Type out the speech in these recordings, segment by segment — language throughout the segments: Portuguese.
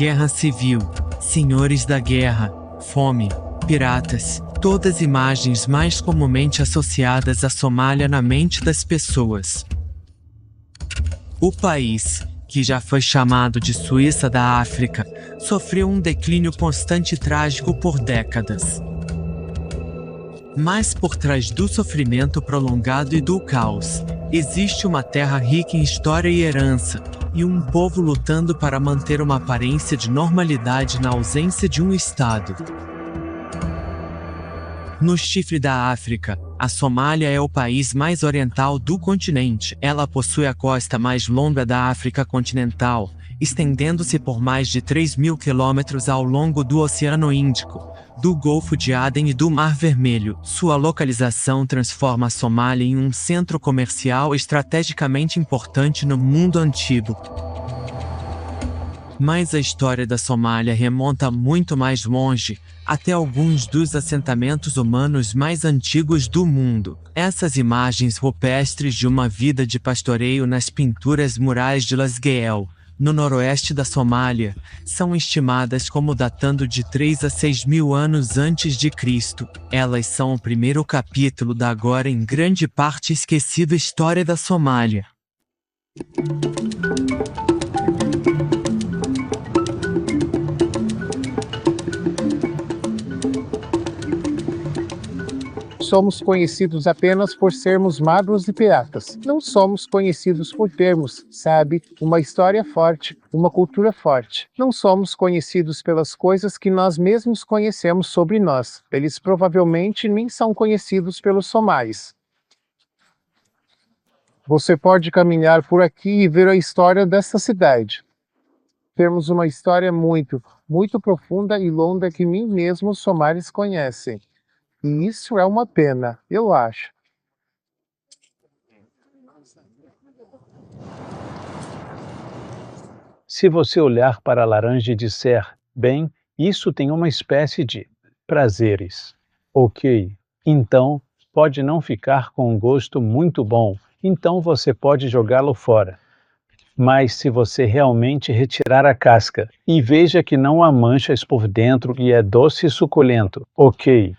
guerra civil, senhores da guerra, fome, piratas, todas imagens mais comumente associadas à Somália na mente das pessoas. O país, que já foi chamado de Suíça da África, sofreu um declínio constante e trágico por décadas. Mas por trás do sofrimento prolongado e do caos, existe uma terra rica em história e herança, e um povo lutando para manter uma aparência de normalidade na ausência de um Estado. No chifre da África, a Somália é o país mais oriental do continente. Ela possui a costa mais longa da África continental, estendendo-se por mais de 3.000 quilômetros ao longo do Oceano Índico, do Golfo de Aden e do Mar Vermelho. Sua localização transforma a Somália em um centro comercial estrategicamente importante no mundo antigo. Mas a história da Somália remonta muito mais longe, até alguns dos assentamentos humanos mais antigos do mundo. Essas imagens rupestres de uma vida de pastoreio nas pinturas murais de Lasgeel, no noroeste da Somália, são estimadas como datando de 3 a 6 mil anos antes de Cristo. Elas são o primeiro capítulo da agora em grande parte esquecida história da Somália. Somos conhecidos apenas por sermos magros e piratas. Não somos conhecidos por termos, sabe, uma história forte, uma cultura forte. Não somos conhecidos pelas coisas que nós mesmos conhecemos sobre nós. Eles provavelmente nem são conhecidos pelos somalis. Você pode caminhar por aqui e ver a história dessa cidade. Temos uma história muito profunda e longa que nem mesmo os somalis conhecem. E isso é uma pena, eu acho. Se você olhar para a laranja e disser, bem, isso tem uma espécie de prazeres. Ok, então pode não ficar com um gosto muito bom, então você pode jogá-lo fora. Mas se você realmente retirar a casca e veja que não há manchas por dentro e é doce e suculento, ok.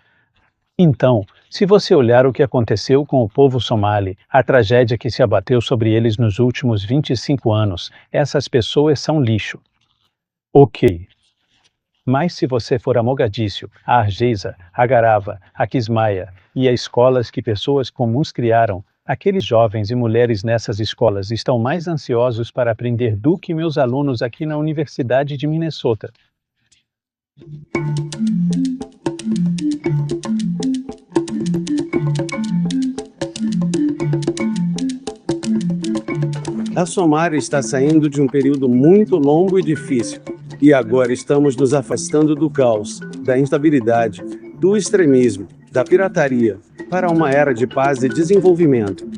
Então, se você olhar o que aconteceu com o povo somali, a tragédia que se abateu sobre eles nos últimos 25 anos, essas pessoas são lixo. Ok. Mas se você for a Mogadíscio, a Hargeisa, a Garava, a Kismaia e a escolas que pessoas comuns criaram, aqueles jovens e mulheres nessas escolas estão mais ansiosos para aprender do que meus alunos aqui na Universidade de Minnesota. A Somália está saindo de um período muito longo e difícil, e agora estamos nos afastando do caos, da instabilidade, do extremismo, da pirataria, para uma era de paz e desenvolvimento.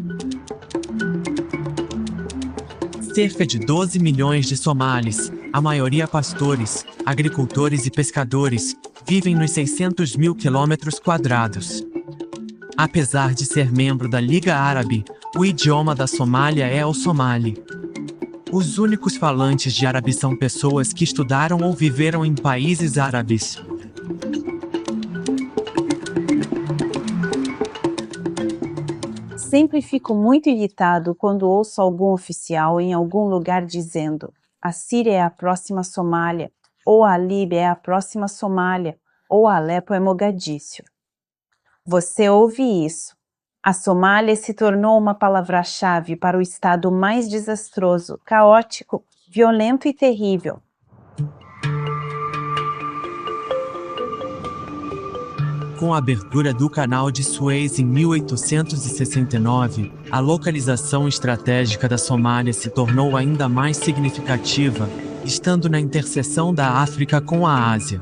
Cerca de 12 milhões de somalis, a maioria pastores, agricultores e pescadores, vivem nos 600 mil quilômetros quadrados. Apesar de ser membro da Liga Árabe, o idioma da Somália é o somali. Os únicos falantes de árabe são pessoas que estudaram ou viveram em países árabes. Sempre fico muito irritado quando ouço algum oficial em algum lugar dizendo: a Síria é a próxima Somália, ou a Líbia é a próxima Somália, ou Alepo é Mogadíscio. Você ouve isso. A Somália se tornou uma palavra-chave para o estado mais desastroso, caótico, violento e terrível. Com a abertura do Canal de Suez em 1869, a localização estratégica da Somália se tornou ainda mais significativa, estando na interseção da África com a Ásia.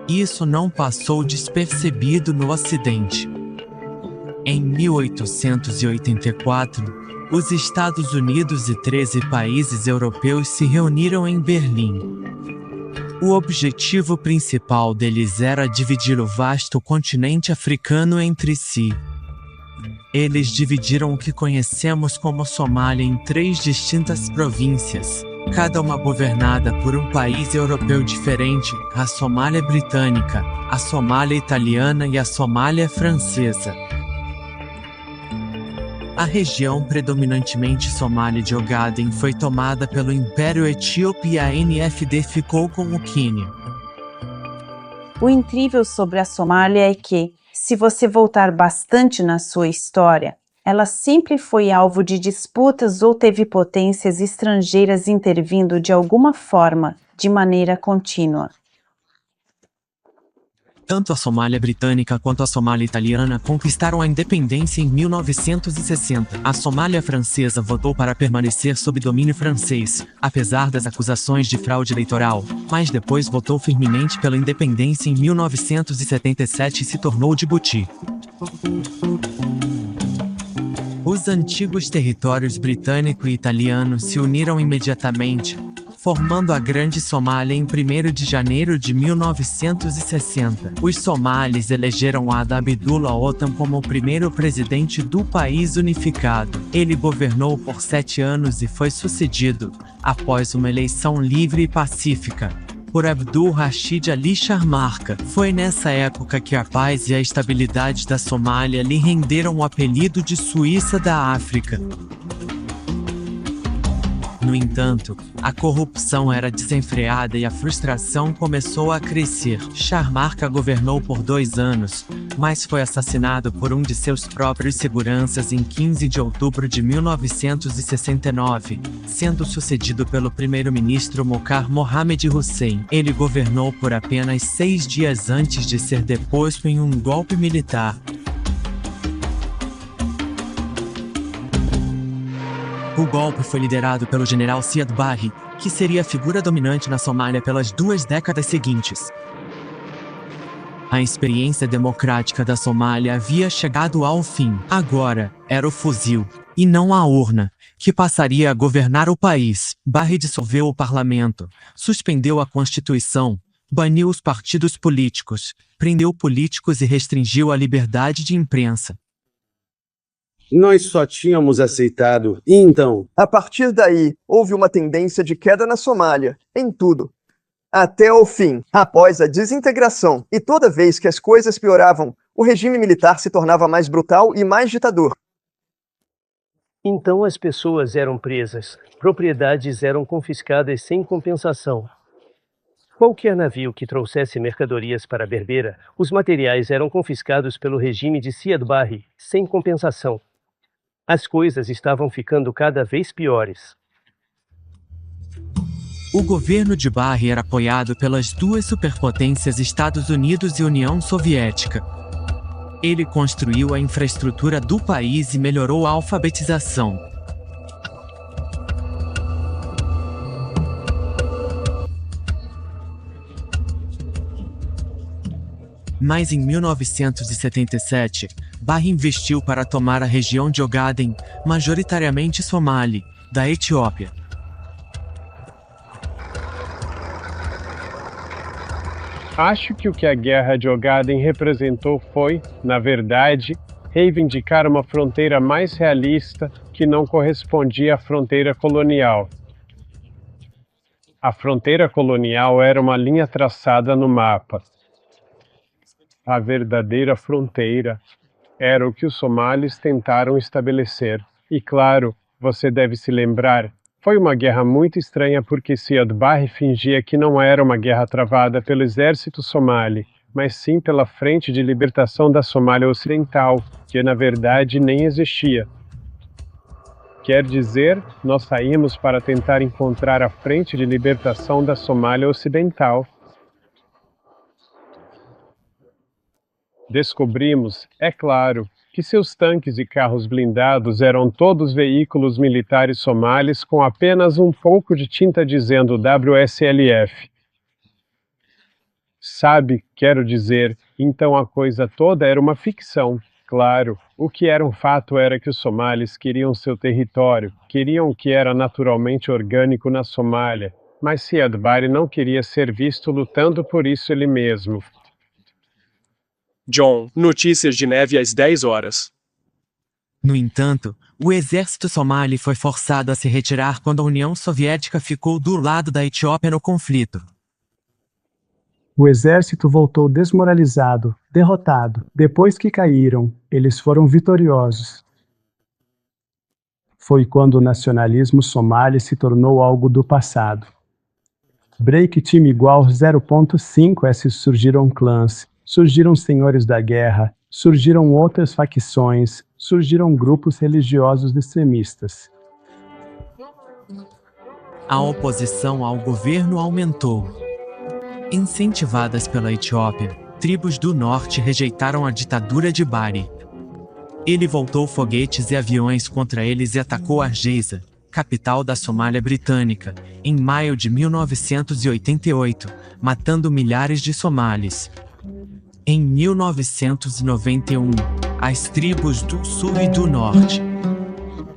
Isso não passou despercebido no Ocidente. Em 1884, os Estados Unidos e 13 países europeus se reuniram em Berlim. O objetivo principal deles era dividir o vasto continente africano entre si. Eles dividiram o que conhecemos como Somália em 3 distintas províncias: cada uma governada por um país europeu diferente, a Somália Britânica, a Somália Italiana e a Somália Francesa. A região predominantemente somali de Ogaden foi tomada pelo Império Etíope e a NFD ficou com o Quênia. O incrível sobre a Somália é que, se você voltar bastante na sua história, ela sempre foi alvo de disputas ou teve potências estrangeiras intervindo de alguma forma, de maneira contínua. Tanto a Somália Britânica quanto a Somália Italiana conquistaram a independência em 1960. A Somália Francesa votou para permanecer sob domínio francês, apesar das acusações de fraude eleitoral, mas depois votou firmemente pela independência em 1977 e se tornou Djibouti. Os antigos territórios britânico e italiano se uniram imediatamente, formando a Grande Somália em 1º de janeiro de 1960. Os somalis elegeram Ad Abdullah Othman como o primeiro presidente do país unificado. Ele governou por 7 anos e foi sucedido, após uma eleição livre e pacífica, por Abdul Rashid Ali Sharmarka. Foi nessa época que a paz e a estabilidade da Somália lhe renderam o apelido de Suíça da África. No entanto, a corrupção era desenfreada e a frustração começou a crescer. Sharmarka governou por 2 anos, mas foi assassinado por um de seus próprios seguranças em 15 de outubro de 1969, sendo sucedido pelo primeiro-ministro Mokhtar Mohamed Hussein. Ele governou por apenas 6 dias antes de ser deposto em um golpe militar. O golpe foi liderado pelo general Siad Barre, que seria a figura dominante na Somália pelas 2 décadas seguintes. A experiência democrática da Somália havia chegado ao fim. Agora, era o fuzil, e não a urna, que passaria a governar o país. Barre dissolveu o parlamento, suspendeu a Constituição, baniu os partidos políticos, prendeu políticos e restringiu a liberdade de imprensa. Nós só tínhamos aceitado, e então? A partir daí, houve uma tendência de queda na Somália, em tudo. Até o fim, após a desintegração, e toda vez que as coisas pioravam, o regime militar se tornava mais brutal e mais ditador. Então as pessoas eram presas, propriedades eram confiscadas sem compensação. Qualquer navio que trouxesse mercadorias para Berbera, os materiais eram confiscados pelo regime de Siad Barre, sem compensação. As coisas estavam ficando cada vez piores. O governo de Barre era apoiado pelas 2 superpotências Estados Unidos e União Soviética. Ele construiu a infraestrutura do país e melhorou a alfabetização. Mas em 1977, Barre investiu para tomar a região de Ogaden, majoritariamente somali, da Etiópia. Acho que o que a Guerra de Ogaden representou foi, na verdade, reivindicar uma fronteira mais realista que não correspondia à fronteira colonial. A fronteira colonial era uma linha traçada no mapa. A verdadeira fronteira era o que os somalis tentaram estabelecer. E claro, você deve se lembrar, foi uma guerra muito estranha porque Siad Barre fingia que não era uma guerra travada pelo exército somali, mas sim pela Frente de Libertação da Somália Ocidental, que na verdade nem existia. Quer dizer, nós saímos para tentar encontrar a Frente de Libertação da Somália Ocidental. Descobrimos, é claro, que seus tanques e carros blindados eram todos veículos militares somalis com apenas um pouco de tinta dizendo WSLF. Sabe, quero dizer, então a coisa toda era uma ficção. Claro, o que era um fato era que os somalis queriam seu território, queriam o que era naturalmente orgânico na Somália, mas Siad Barre não queria ser visto lutando por isso ele mesmo. John, notícias de neve às 10 horas. No entanto, o exército somali foi forçado a se retirar quando a União Soviética ficou do lado da Etiópia no conflito. O exército voltou desmoralizado, derrotado. Depois que caíram, eles foram vitoriosos. Foi quando o nacionalismo somali se tornou algo do passado. Break Team igual 0.5S surgiram clãs, surgiram senhores da guerra, surgiram outras facções, surgiram grupos religiosos extremistas. A oposição ao governo aumentou. Incentivadas pela Etiópia, tribos do norte rejeitaram a ditadura de Bari. Ele voltou foguetes e aviões contra eles e atacou Hargeisa, capital da Somália Britânica, em maio de 1988, matando milhares de somalis. Em 1991, as tribos do sul e do norte,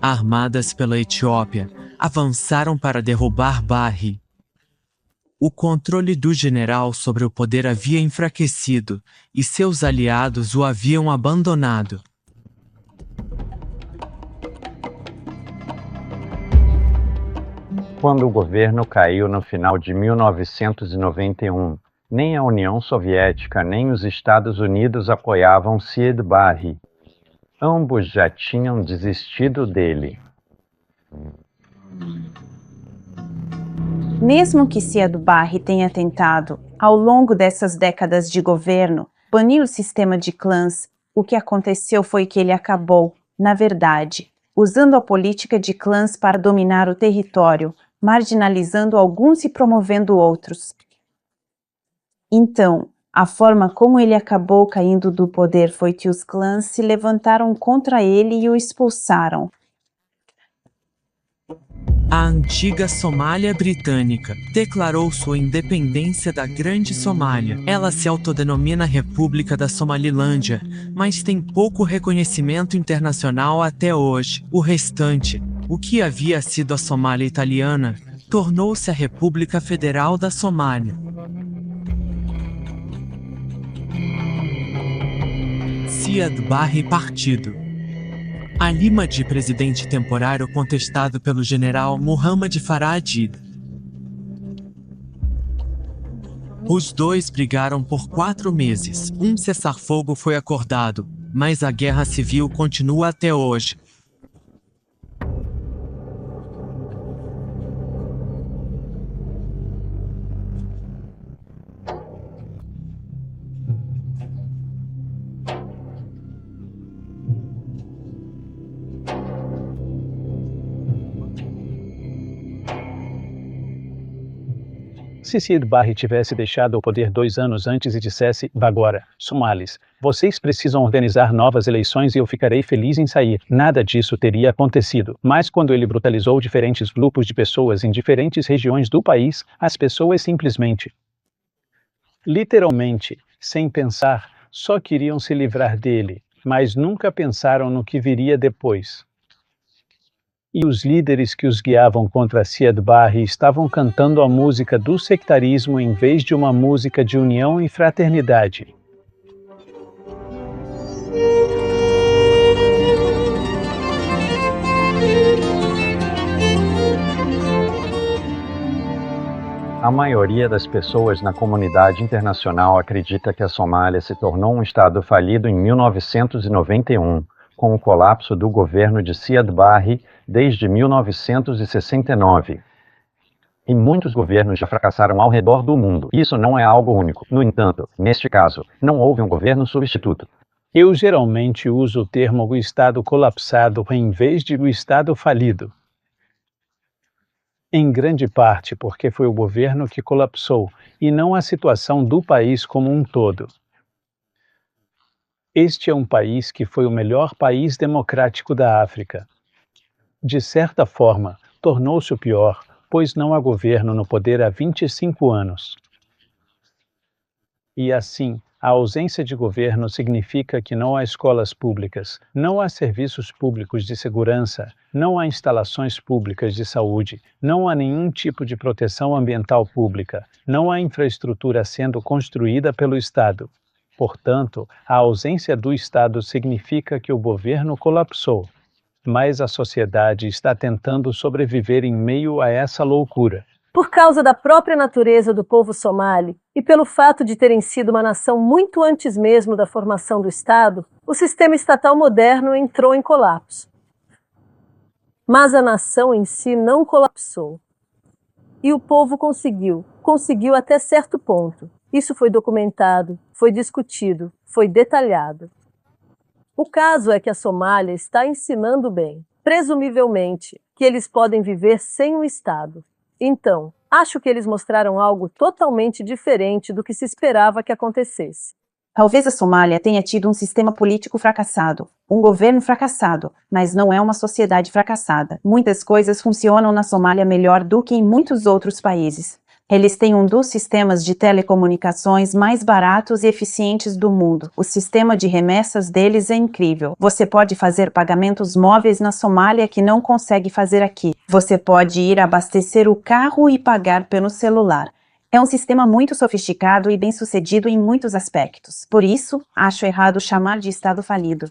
armadas pela Etiópia, avançaram para derrubar Bari. O controle do general sobre o poder havia enfraquecido, e seus aliados o haviam abandonado. Quando o governo caiu no final de 1991, nem a União Soviética nem os Estados Unidos apoiavam Siad Barre. Ambos já tinham desistido dele. Mesmo que Siad Barre tenha tentado, ao longo dessas décadas de governo, banir o sistema de clãs, o que aconteceu foi que ele acabou, na verdade, usando a política de clãs para dominar o território, marginalizando alguns e promovendo outros. Então, a forma como ele acabou caindo do poder foi que os clãs se levantaram contra ele e o expulsaram. A antiga Somália Britânica declarou sua independência da Grande Somália. Ela se autodenomina República da Somalilândia, mas tem pouco reconhecimento internacional até hoje. O restante, o que havia sido a Somália italiana, tornou-se a República Federal da Somália. Siad Barre Partido. Ali Mahdi, presidente temporário contestado pelo general Muhammad Faraj. Os dois brigaram por 4 meses. Um cessar-fogo foi acordado, mas a guerra civil continua até hoje. Se Siad Barre tivesse deixado o poder 2 anos antes e dissesse, agora, somalis, vocês precisam organizar novas eleições e eu ficarei feliz em sair, nada disso teria acontecido. Mas quando ele brutalizou diferentes grupos de pessoas em diferentes regiões do país, as pessoas simplesmente, literalmente, sem pensar, só queriam se livrar dele, mas nunca pensaram no que viria depois. E os líderes que os guiavam contra Siad Barre estavam cantando a música do sectarismo em vez de uma música de união e fraternidade. A maioria das pessoas na comunidade internacional acredita que a Somália se tornou um estado falido em 1991, com o colapso do governo de Siad Barre desde 1969. E muitos governos já fracassaram ao redor do mundo. Isso não é algo único. No entanto, neste caso, não houve um governo substituto. Eu geralmente uso o termo o estado colapsado em vez de o estado falido. Em grande parte porque foi o governo que colapsou e não a situação do país como um todo. Este é um país que foi o melhor país democrático da África. De certa forma, tornou-se o pior, pois não há governo no poder há 25 anos. E assim, a ausência de governo significa que não há escolas públicas, não há serviços públicos de segurança, não há instalações públicas de saúde, não há nenhum tipo de proteção ambiental pública, não há infraestrutura sendo construída pelo Estado. Portanto, a ausência do Estado significa que o governo colapsou, mas a sociedade está tentando sobreviver em meio a essa loucura. Por causa da própria natureza do povo somali e pelo fato de terem sido uma nação muito antes mesmo da formação do Estado, o sistema estatal moderno entrou em colapso. Mas a nação em si não colapsou. E o povo conseguiu até certo ponto. Isso foi documentado, foi discutido, foi detalhado. O caso é que a Somália está ensinando bem, presumivelmente, que eles podem viver sem um Estado. Então, acho que eles mostraram algo totalmente diferente do que se esperava que acontecesse. Talvez a Somália tenha tido um sistema político fracassado, um governo fracassado, mas não é uma sociedade fracassada. Muitas coisas funcionam na Somália melhor do que em muitos outros países. Eles têm um dos sistemas de telecomunicações mais baratos e eficientes do mundo. O sistema de remessas deles é incrível. Você pode fazer pagamentos móveis na Somália que não consegue fazer aqui. Você pode ir abastecer o carro e pagar pelo celular. É um sistema muito sofisticado e bem-sucedido em muitos aspectos. Por isso, acho errado chamar de Estado falido.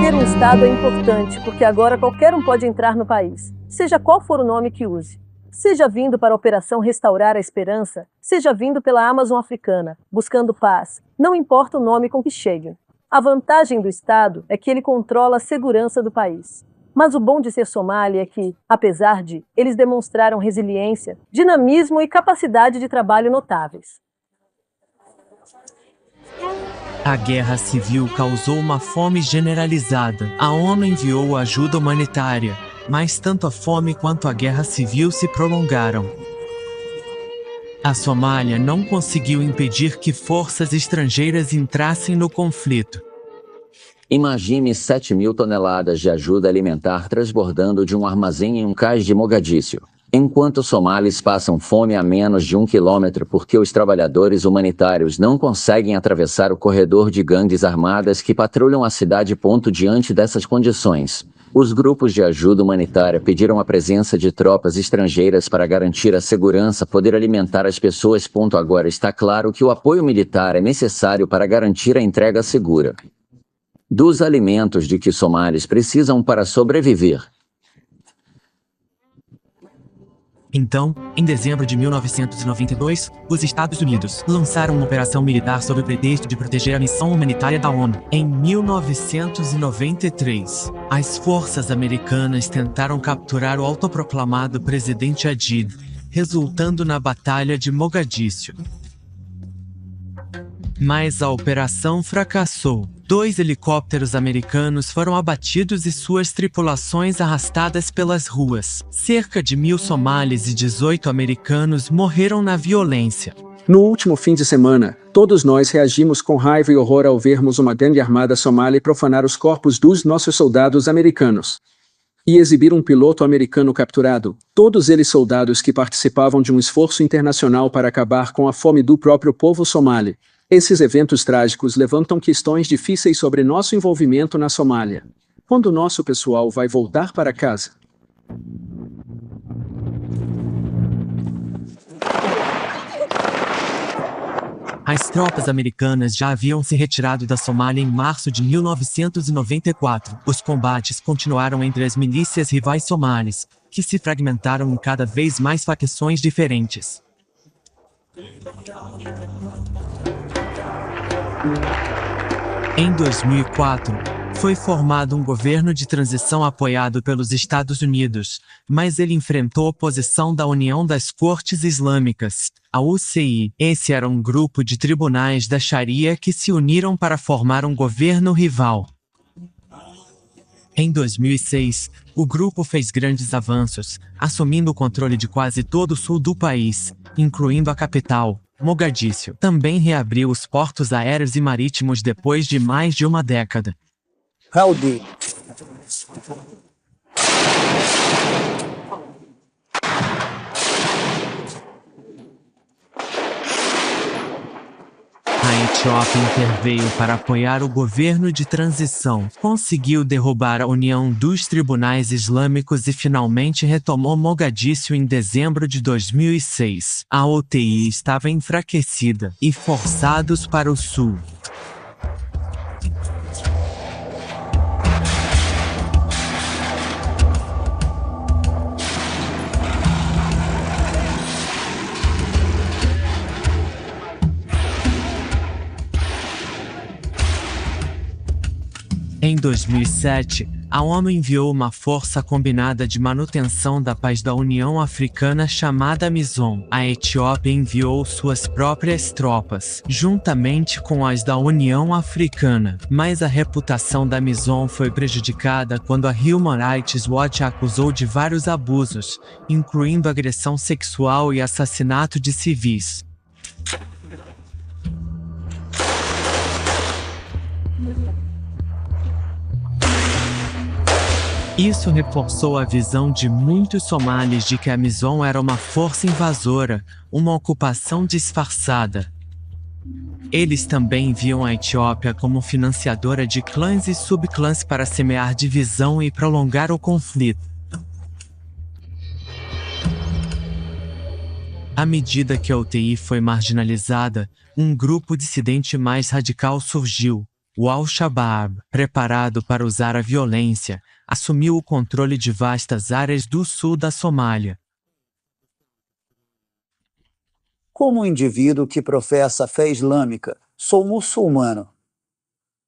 Ter um Estado é importante, porque agora qualquer um pode entrar no país, seja qual for o nome que use. Seja vindo para a Operação Restaurar a Esperança, seja vindo pela Amazon Africana, buscando paz, não importa o nome com que cheguem. A vantagem do Estado é que ele controla a segurança do país. Mas o bom de ser Somália é que, apesar de, eles demonstraram resiliência, dinamismo e capacidade de trabalho notáveis. A guerra civil causou uma fome generalizada. A ONU enviou ajuda humanitária, mas tanto a fome quanto a guerra civil se prolongaram. A Somália não conseguiu impedir que forças estrangeiras entrassem no conflito. Imagine 7.000 toneladas de ajuda alimentar transbordando de um armazém em um cais de Mogadíscio, enquanto somalis passam fome a menos de 1 quilômetro porque os trabalhadores humanitários não conseguem atravessar o corredor de gangues armadas que patrulham a cidade. Diante dessas condições, os grupos de ajuda humanitária pediram a presença de tropas estrangeiras para garantir a segurança, poder alimentar as pessoas. Agora está claro que o apoio militar é necessário para garantir a entrega segura dos alimentos de que somalis precisam para sobreviver. Então, em dezembro de 1992, os Estados Unidos lançaram uma operação militar sob o pretexto de proteger a missão humanitária da ONU. Em 1993, as forças americanas tentaram capturar o autoproclamado presidente Adid, resultando na Batalha de Mogadíscio. Mas a operação fracassou. 2 helicópteros americanos foram abatidos e suas tripulações arrastadas pelas ruas. Cerca de 1.000 somalis e 18 americanos morreram na violência. No último fim de semana, todos nós reagimos com raiva e horror ao vermos uma gangue armada somali profanar os corpos dos nossos soldados americanos e exibir um piloto americano capturado, todos eles soldados que participavam de um esforço internacional para acabar com a fome do próprio povo somali. Esses eventos trágicos levantam questões difíceis sobre nosso envolvimento na Somália. Quando nosso pessoal vai voltar para casa? As tropas americanas já haviam se retirado da Somália em março de 1994. Os combates continuaram entre as milícias rivais somalis, que se fragmentaram em cada vez mais facções diferentes. Em 2004, foi formado um governo de transição apoiado pelos Estados Unidos, mas ele enfrentou oposição da União das Cortes Islâmicas, a UCI. Esse era um grupo de tribunais da Sharia que se uniram para formar um governo rival. Em 2006, o grupo fez grandes avanços, assumindo o controle de quase todo o sul do país, incluindo a capital, Mogadíscio. Também reabriu os portos aéreos e marítimos depois de mais de uma década. Howdy. A Etiópia interveio para apoiar o governo de transição, conseguiu derrubar a União dos Tribunais Islâmicos e finalmente retomou Mogadíscio em dezembro de 2006. A UTI estava enfraquecida e forçados para o sul. Em 2007, a ONU enviou uma força combinada de manutenção da paz da União Africana chamada AMISOM. A Etiópia enviou suas próprias tropas, juntamente com as da União Africana. Mas a reputação da AMISOM foi prejudicada quando a Human Rights Watch a acusou de vários abusos, incluindo agressão sexual e assassinato de civis. Isso reforçou a visão de muitos somalis de que a AMISOM era uma força invasora, uma ocupação disfarçada. Eles também viam a Etiópia como financiadora de clãs e subclãs para semear divisão e prolongar o conflito. À medida que a UTI foi marginalizada, um grupo dissidente mais radical surgiu, o Al-Shabaab, preparado para usar a violência, assumiu o controle de vastas áreas do sul da Somália. Como um indivíduo que professa a fé islâmica, sou muçulmano.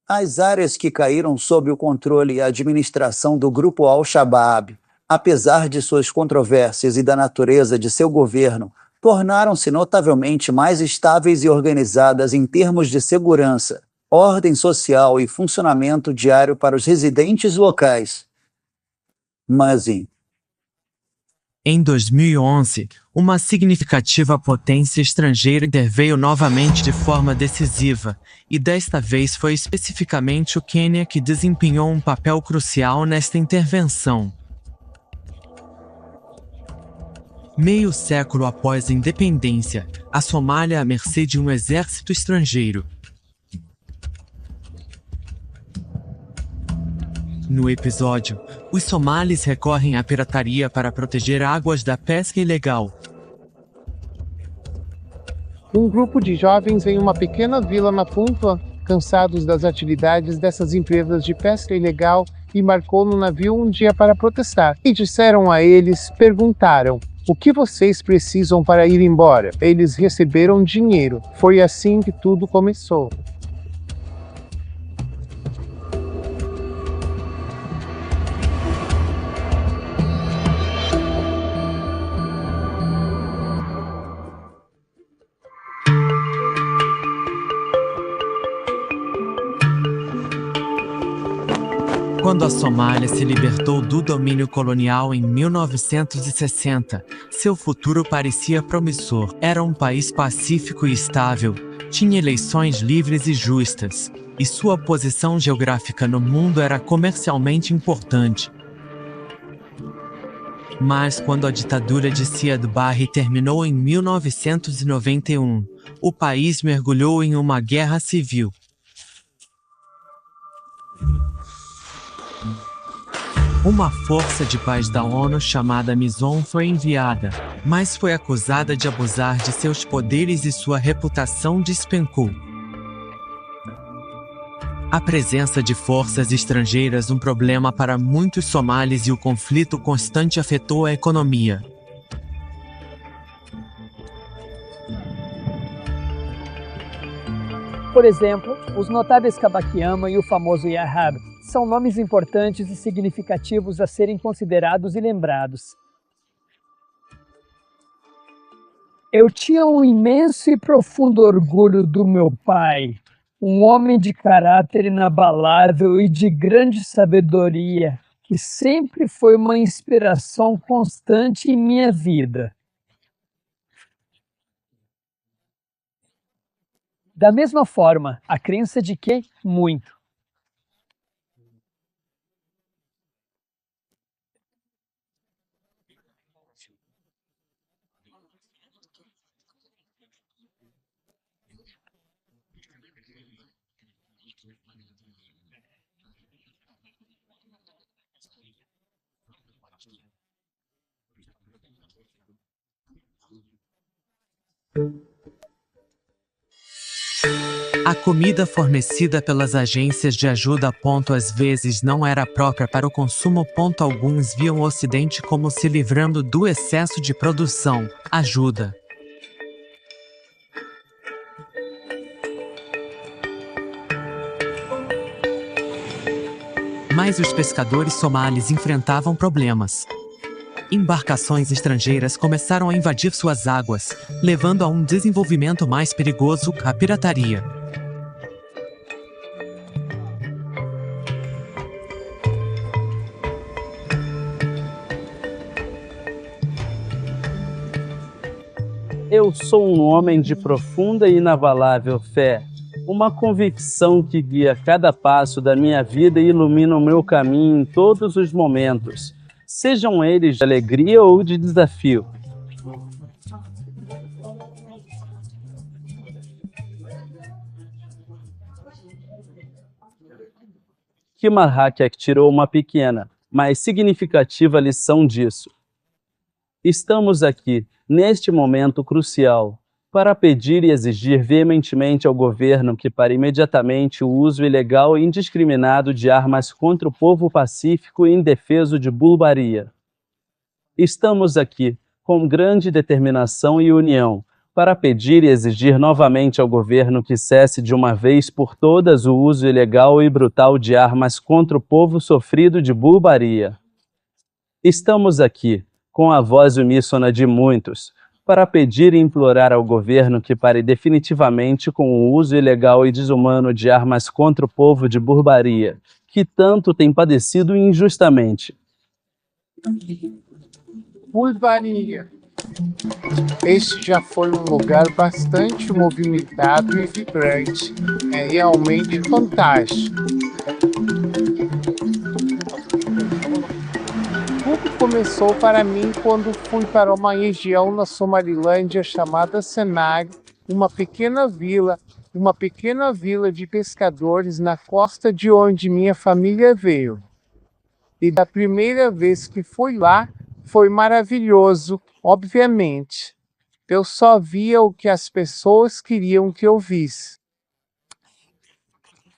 As áreas que caíram sob o controle e administração do grupo Al-Shabaab, apesar de suas controvérsias e da natureza de seu governo, tornaram-se notavelmente mais estáveis e organizadas em termos de segurança, ordem social e funcionamento diário para os residentes locais. Mas em 2011, uma significativa potência estrangeira interveio novamente de forma decisiva, e desta vez foi especificamente o Quênia que desempenhou um papel crucial nesta intervenção. Meio século após a independência, a Somália à mercê de um exército estrangeiro. No episódio, os somalis recorrem à pirataria para proteger águas da pesca ilegal. Um grupo de jovens em uma pequena vila na Puntland, cansados das atividades dessas empresas de pesca ilegal, embarcou no navio um dia para protestar. E disseram a eles, perguntaram: o que vocês precisam para ir embora? Eles receberam dinheiro. Foi assim que tudo começou. Quando a Somália se libertou do domínio colonial em 1960, seu futuro parecia promissor. Era um país pacífico e estável, tinha eleições livres e justas, e sua posição geográfica no mundo era comercialmente importante. Mas quando a ditadura de Siad Barre terminou em 1991, o país mergulhou em uma guerra civil. Uma força de paz da ONU chamada AMISOM foi enviada, mas foi acusada de abusar de seus poderes e sua reputação despencou. A presença de forças estrangeiras um problema para muitos somalis e o conflito constante afetou a economia. Por exemplo, os notáveis Kabakiyama e o famoso Yahab são nomes importantes e significativos a serem considerados e lembrados. Eu tinha um imenso e profundo orgulho do meu pai, um homem de caráter inabalável e de grande sabedoria, que sempre foi uma inspiração constante em minha vida. Da mesma forma, a crença de que muito. A comida fornecida pelas agências de ajuda às vezes não era própria para o consumo. Alguns viam o Ocidente como se livrando do excesso de produção. Ajuda. Mas os pescadores somalis enfrentavam problemas. Embarcações estrangeiras começaram a invadir suas águas, levando a um desenvolvimento mais perigoso, a pirataria. Eu sou um homem de profunda e inabalável fé, uma convicção que guia cada passo da minha vida e ilumina o meu caminho em todos os momentos, sejam eles de alegria ou de desafio. Kimarhakek tirou uma pequena, mas significativa lição disso. Estamos aqui, neste momento crucial, para pedir e exigir veementemente ao governo que pare imediatamente o uso ilegal e indiscriminado de armas contra o povo pacífico e indefeso de Bulgaria. Estamos aqui, com grande determinação e união, para pedir e exigir novamente ao governo que cesse de uma vez por todas o uso ilegal e brutal de armas contra o povo sofrido de Bulgaria. Estamos aqui, com a voz uníssona de muitos, para pedir e implorar ao governo que pare definitivamente com o uso ilegal e desumano de armas contra o povo de Bulgaria, que tanto tem padecido injustamente. Bulgaria. Este já foi um lugar bastante movimentado e vibrante. É realmente fantástico. Tudo começou para mim quando fui para uma região na Somalilândia chamada Senag, uma pequena vila de pescadores na costa de onde minha família veio. E da primeira vez que fui lá, foi maravilhoso, obviamente. Eu só via o que as pessoas queriam que eu visse.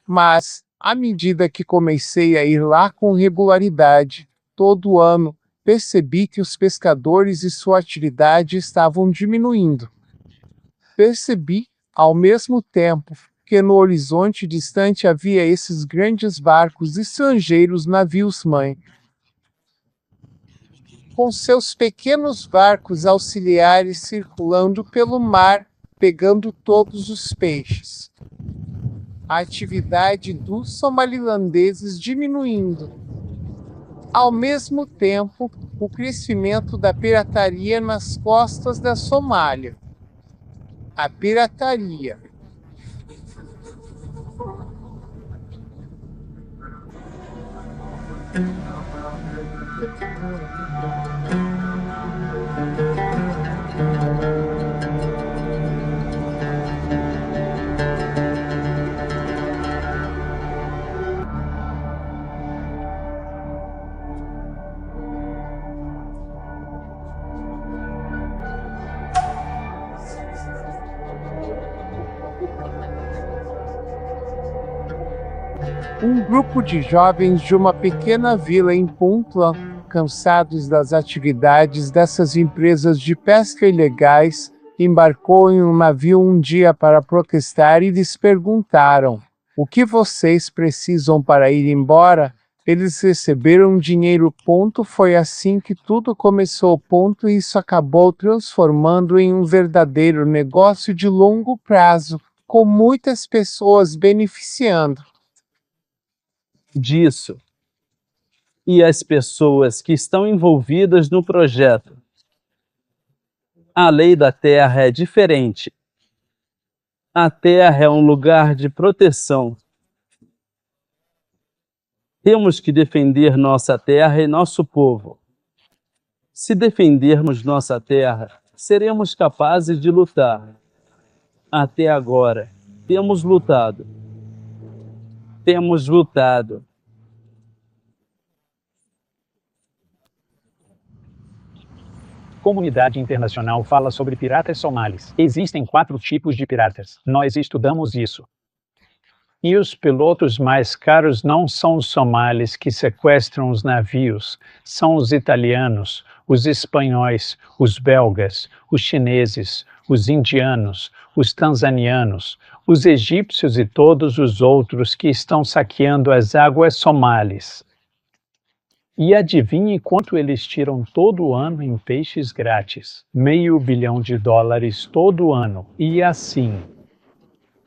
Mas, à medida que comecei a ir lá com regularidade, todo ano, percebi que os pescadores e sua atividade estavam diminuindo. Percebi, ao mesmo tempo, que no horizonte distante havia esses grandes barcos estrangeiros navios-mãe, com seus pequenos barcos auxiliares circulando pelo mar, pegando todos os peixes. A atividade dos somalilandeses diminuindo. Ao mesmo tempo, o crescimento da pirataria nas costas da Somália. A pirataria. Um grupo de jovens de uma pequena vila em Puntland, cansados das atividades dessas empresas de pesca ilegais, embarcou em um navio um dia para protestar e lhes perguntaram: "O que vocês precisam para ir embora?" Eles receberam dinheiro. Foi assim que tudo começou. E isso acabou transformando em um verdadeiro negócio de longo prazo, com muitas pessoas beneficiando disso. E as pessoas que estão envolvidas no projeto. A lei da Terra é diferente. A Terra é um lugar de proteção. Temos que defender nossa terra e nosso povo. Se defendermos nossa terra, seremos capazes de lutar. Até agora, temos lutado. Temos lutado. Comunidade internacional fala sobre piratas somalis. Existem 4 tipos de piratas. Nós estudamos isso. E os pilotos mais caros não são os somalis que sequestram os navios, são os italianos, os espanhóis, os belgas, os chineses, os indianos, os tanzanianos, os egípcios e todos os outros que estão saqueando as águas somalis. E adivinhe quanto eles tiram todo ano em peixes grátis? $500 bilhão todo ano. E assim,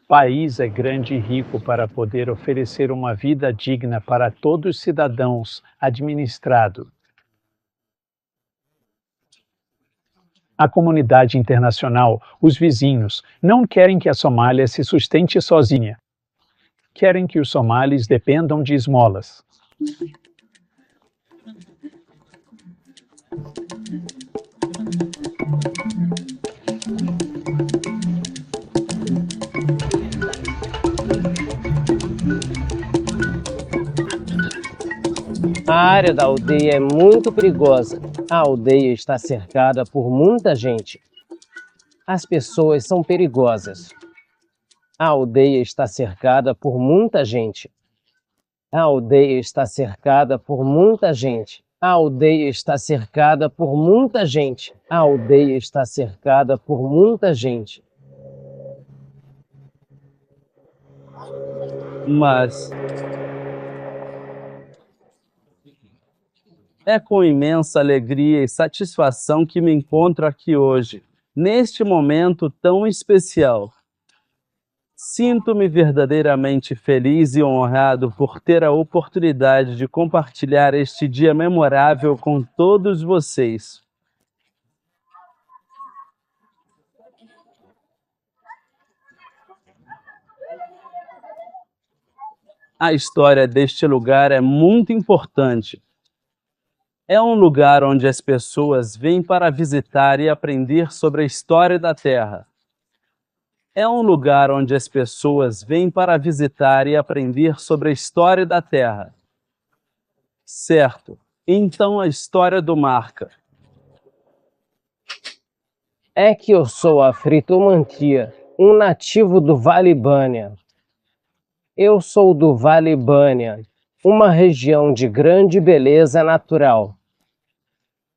país é grande e rico para poder oferecer uma vida digna para todos os cidadãos, administrado. A comunidade internacional, os vizinhos, não querem que a Somália se sustente sozinha. Querem que os somalis dependam de esmolas. A área da aldeia é muito perigosa. A aldeia está cercada por muita gente. As pessoas são perigosas. A aldeia está cercada por muita gente. A aldeia está cercada por muita gente. A aldeia está cercada por muita gente. A aldeia está cercada por muita gente. Mas é com imensa alegria e satisfação que me encontro aqui hoje, neste momento tão especial. Sinto-me verdadeiramente feliz e honrado por ter a oportunidade de compartilhar este dia memorável com todos vocês. A história deste lugar é muito importante. É um lugar onde as pessoas vêm para visitar e aprender sobre a história da Terra. É um lugar onde as pessoas vêm para visitar e aprender sobre a história da Terra. Certo, então a história do Marca. É que eu sou Afrito Mantia, um nativo do Vale Bânia. Eu sou do Vale Bânia, uma região de grande beleza natural.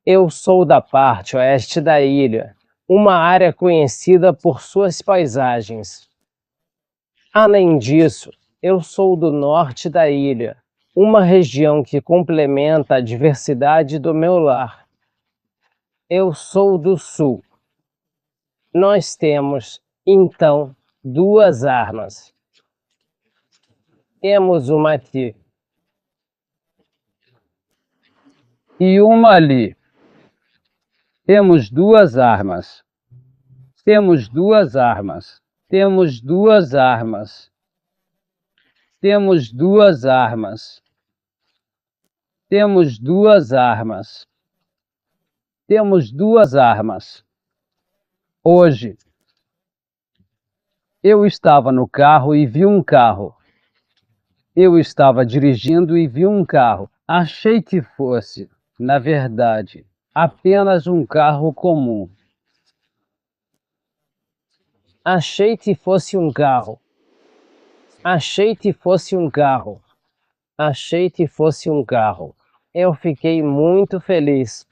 Eu sou da parte oeste da ilha, uma área conhecida por suas paisagens. Além disso, eu sou do norte da ilha, uma região que complementa a diversidade do meu lar. Eu sou do sul. Nós temos, então, 2 armas. Temos uma aqui. E uma ali. Temos 2 armas. Temos 2 armas. Temos 2 armas. Temos 2 armas. Temos 2 armas. Temos 2 armas. Hoje, eu estava no carro e vi um carro. Eu estava dirigindo e vi um carro. Achei que fosse, na verdade, apenas um carro comum. Achei que fosse um carro. Achei que fosse um carro. Achei que fosse um carro. Eu fiquei muito feliz.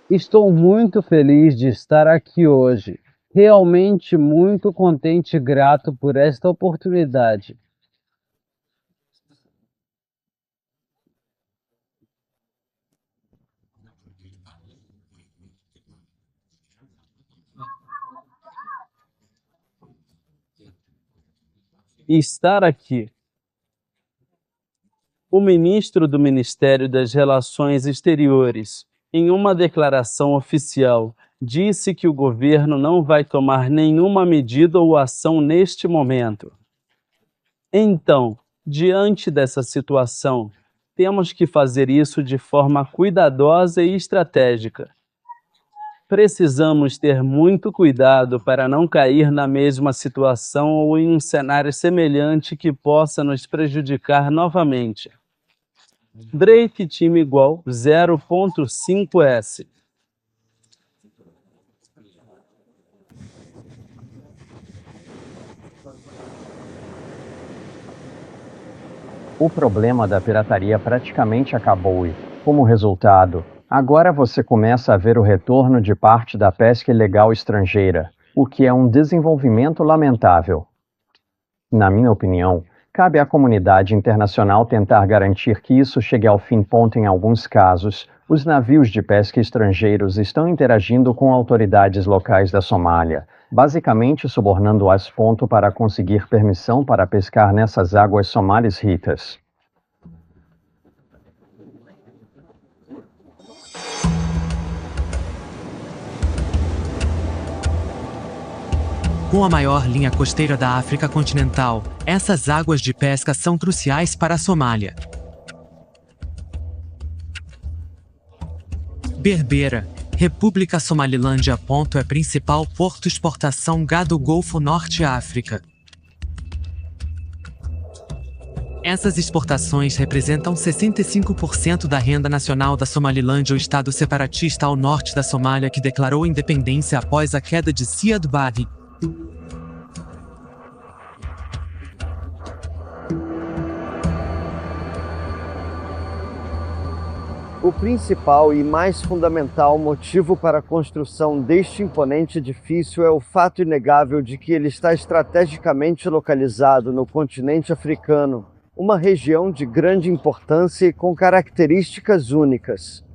Estou muito feliz de estar aqui hoje. Realmente muito contente e grato por esta oportunidade. E estar aqui. O ministro do Ministério das Relações Exteriores, em uma declaração oficial, disse que o governo não vai tomar nenhuma medida ou ação neste momento. Então, diante dessa situação, temos que fazer isso de forma cuidadosa e estratégica. Precisamos ter muito cuidado para não cair na mesma situação ou em um cenário semelhante que possa nos prejudicar novamente. Drake time igual 0.5S. O problema da pirataria praticamente acabou e, como resultado, agora você começa a ver o retorno de parte da pesca ilegal estrangeira, o que é um desenvolvimento lamentável. Na minha opinião, cabe à comunidade internacional tentar garantir que isso chegue ao fim. Em alguns casos, os navios de pesca estrangeiros estão interagindo com autoridades locais da Somália, basicamente subornando-as para conseguir permissão para pescar nessas águas somalis ricas. Com a maior linha costeira da África continental, essas águas de pesca são cruciais para a Somália. Berbera, República Somalilândia. É principal porto exportação gado Golfo Norte África. Essas exportações representam 65% da renda nacional da Somalilândia, o estado separatista ao norte da Somália que declarou independência após a queda de Siad Barre. O principal e mais fundamental motivo para a construção deste imponente edifício é o fato inegável de que ele está estrategicamente localizado no continente africano, uma região de grande importância e com características únicas.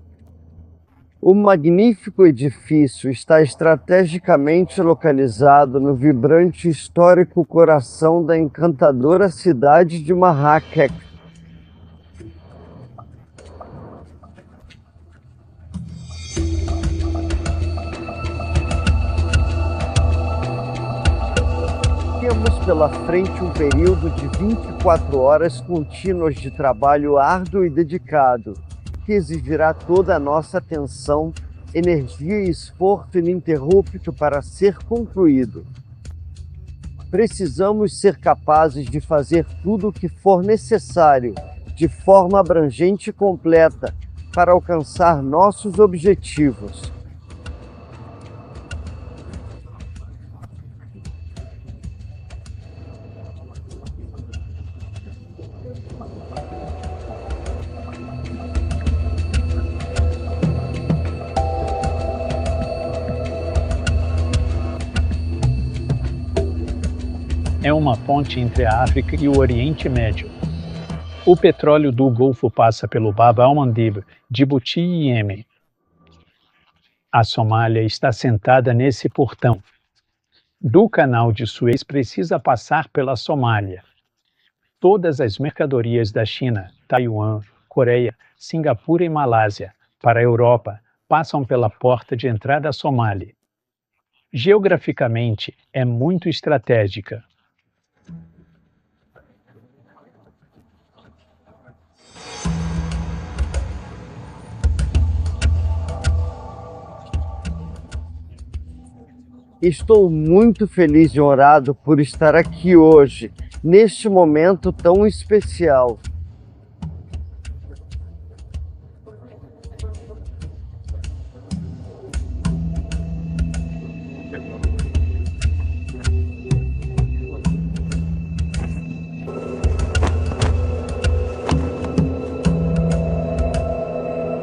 O magnífico edifício está estrategicamente localizado no vibrante e histórico coração da encantadora cidade de Marrakech. Temos pela frente um período de 24 horas contínuas de trabalho árduo e dedicado, que exigirá toda a nossa atenção, energia e esforço ininterrupto para ser concluído. Precisamos ser capazes de fazer tudo o que for necessário, de forma abrangente e completa, para alcançar nossos objetivos. É uma ponte entre a África e o Oriente Médio. O petróleo do Golfo passa pelo Bab al-Mandeb, Djibouti e Iêmen. A Somália está sentada nesse portão. Do Canal de Suez precisa passar pela Somália. Todas as mercadorias da China, Taiwan, Coreia, Singapura e Malásia para a Europa passam pela porta de entrada Somália. Geograficamente, é muito estratégica. Estou muito feliz e honrado por estar aqui hoje, neste momento tão especial.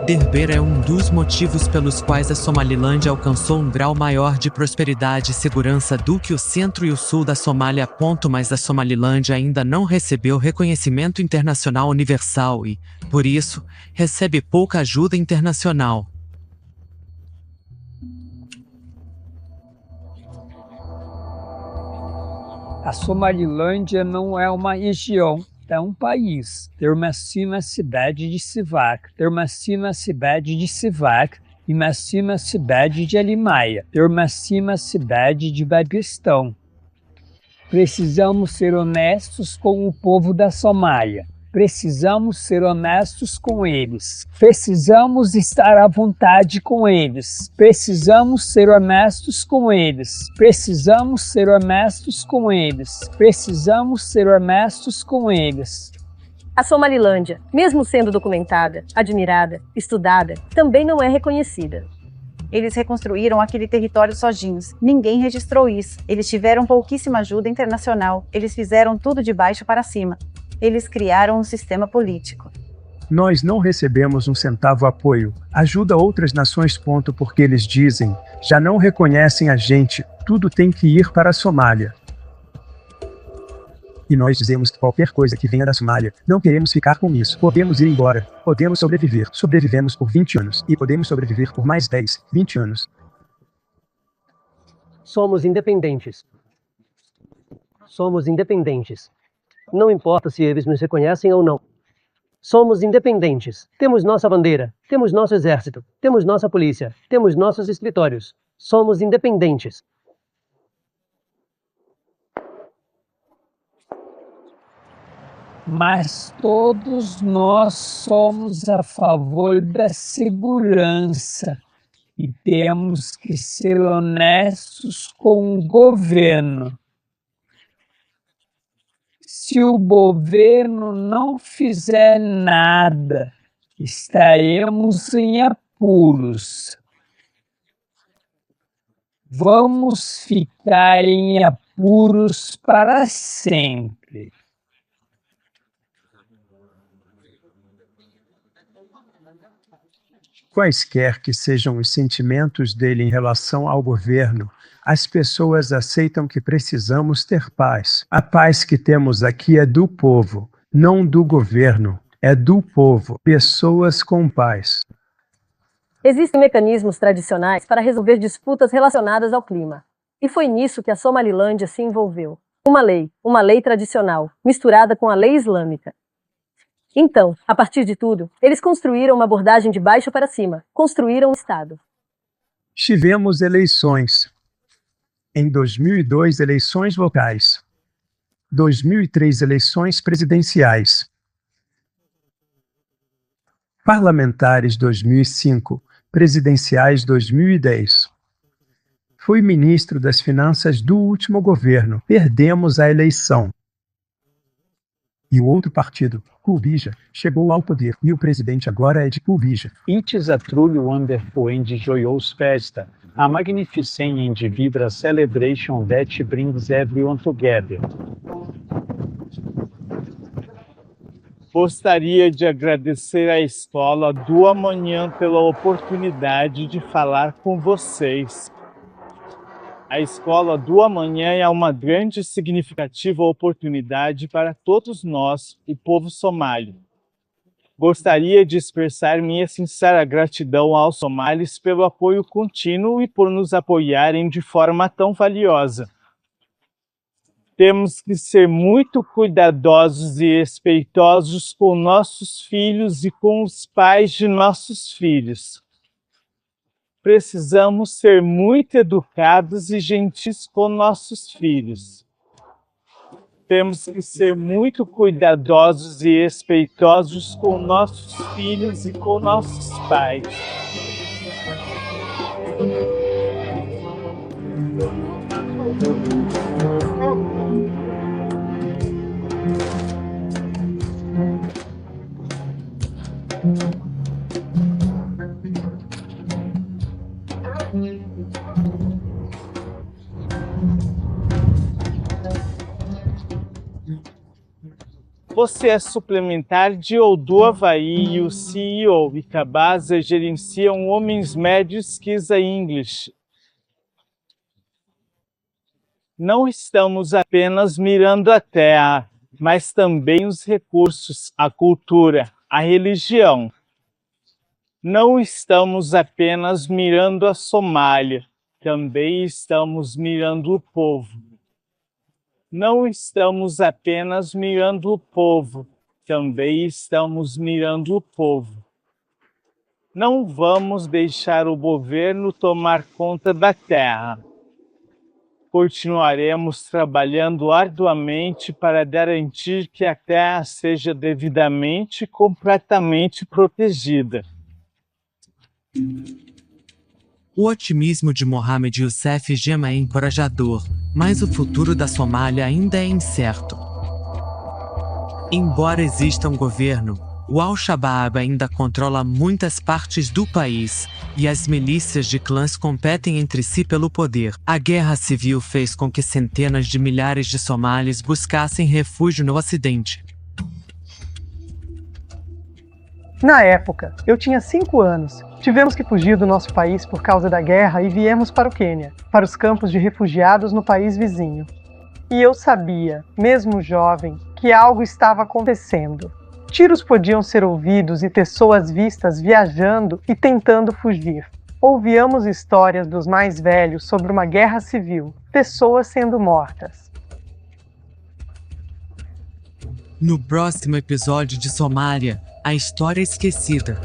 Berbera é um dos motivos pelos quais a Somalilândia alcançou um grau maior de prosperidade e segurança do que o centro e o sul da Somália. Mas a Somalilândia ainda não recebeu reconhecimento internacional universal e, por isso, recebe pouca ajuda internacional. A Somalilândia não é uma região, é um país. Termacina a cidade de Sivac, Termacina a cidade de Sivac, e Macina a cidade de Alimaia, Termacina a cidade de Bagistão. Precisamos ser honestos com o povo da Somália. Precisamos ser honestos com eles. Precisamos estar à vontade com eles. Precisamos ser honestos com eles. Precisamos ser honestos com eles. Precisamos ser honestos com eles. A Somalilândia, mesmo sendo documentada, admirada, estudada, também não é reconhecida. Eles reconstruíram aquele território sozinhos. Ninguém registrou isso. Eles tiveram pouquíssima ajuda internacional. Eles fizeram tudo de baixo para cima. Eles criaram um sistema político. Nós não recebemos um centavo apoio. Ajuda outras nações. Porque eles dizem, já não reconhecem a gente, tudo tem que ir para a Somália. E nós dizemos que qualquer coisa que venha da Somália, não queremos ficar com isso. Podemos ir embora, podemos sobreviver. Sobrevivemos por 20 anos e podemos sobreviver por mais 10, 20 anos. Somos independentes. Somos independentes. Não importa se eles nos reconhecem ou não. Somos independentes. Temos nossa bandeira, temos nosso exército, temos nossa polícia, temos nossos escritórios. Somos independentes. Mas todos nós somos a favor da segurança e temos que ser honestos com o governo. Se o governo não fizer nada, estaremos em apuros. Vamos ficar em apuros para sempre. Quaisquer que sejam os sentimentos dele em relação ao governo, as pessoas aceitam que precisamos ter paz. A paz que temos aqui é do povo, não do governo. É do povo. Pessoas com paz. Existem mecanismos tradicionais para resolver disputas relacionadas ao clima. E foi nisso que a Somalilândia se envolveu. Uma lei tradicional, misturada com a lei islâmica. Então, a partir de tudo, eles construíram uma abordagem de baixo para cima. Construíram um Estado. Tivemos eleições. Em 2002, eleições locais. 2003, eleições presidenciais. Parlamentares 2005, presidenciais 2010. Fui ministro das Finanças do último governo. Perdemos a eleição. E o outro partido, Culbija, chegou ao poder e o presidente agora é de Culbija. It is a truly wonderful and joyous festa, a magnificent and vibrant celebration that brings everyone together. Gostaria de agradecer à Escola do Amanhã pela oportunidade de falar com vocês. A Escola do Amanhã é uma grande e significativa oportunidade para todos nós, o povo somali. Gostaria de expressar minha sincera gratidão aos somalis pelo apoio contínuo e por nos apoiarem de forma tão valiosa. Temos que ser muito cuidadosos e respeitosos com nossos filhos e com os pais de nossos filhos. Precisamos ser muito educados e gentis com nossos filhos. Temos que ser muito cuidadosos e respeitosos com nossos filhos e com nossos pais. Você é suplementar de ou do Havaí e o CEO e Cabasa gerenciam Homens Médios Kisa English. Não estamos apenas mirando a terra, mas também os recursos, a cultura, a religião. Não estamos apenas mirando a Somália, também estamos mirando o povo. Não estamos apenas mirando o povo, também estamos mirando o povo. Não vamos deixar o governo tomar conta da terra. Continuaremos trabalhando arduamente para garantir que a Terra seja devidamente e completamente protegida. O otimismo de Mohamed Youssef Gema é encorajador, mas o futuro da Somália ainda é incerto. Embora exista um governo, o Al-Shabaab ainda controla muitas partes do país, e as milícias de clãs competem entre si pelo poder. A guerra civil fez com que centenas de milhares de somalis buscassem refúgio no Ocidente. Na época, eu tinha 5 anos. Tivemos que fugir do nosso país por causa da guerra e viemos para o Quênia, para os campos de refugiados no país vizinho. E eu sabia, mesmo jovem, que algo estava acontecendo. Tiros podiam ser ouvidos e pessoas vistas viajando e tentando fugir. Ouvíamos histórias dos mais velhos sobre uma guerra civil, pessoas sendo mortas. No próximo episódio de Somália, a história esquecida.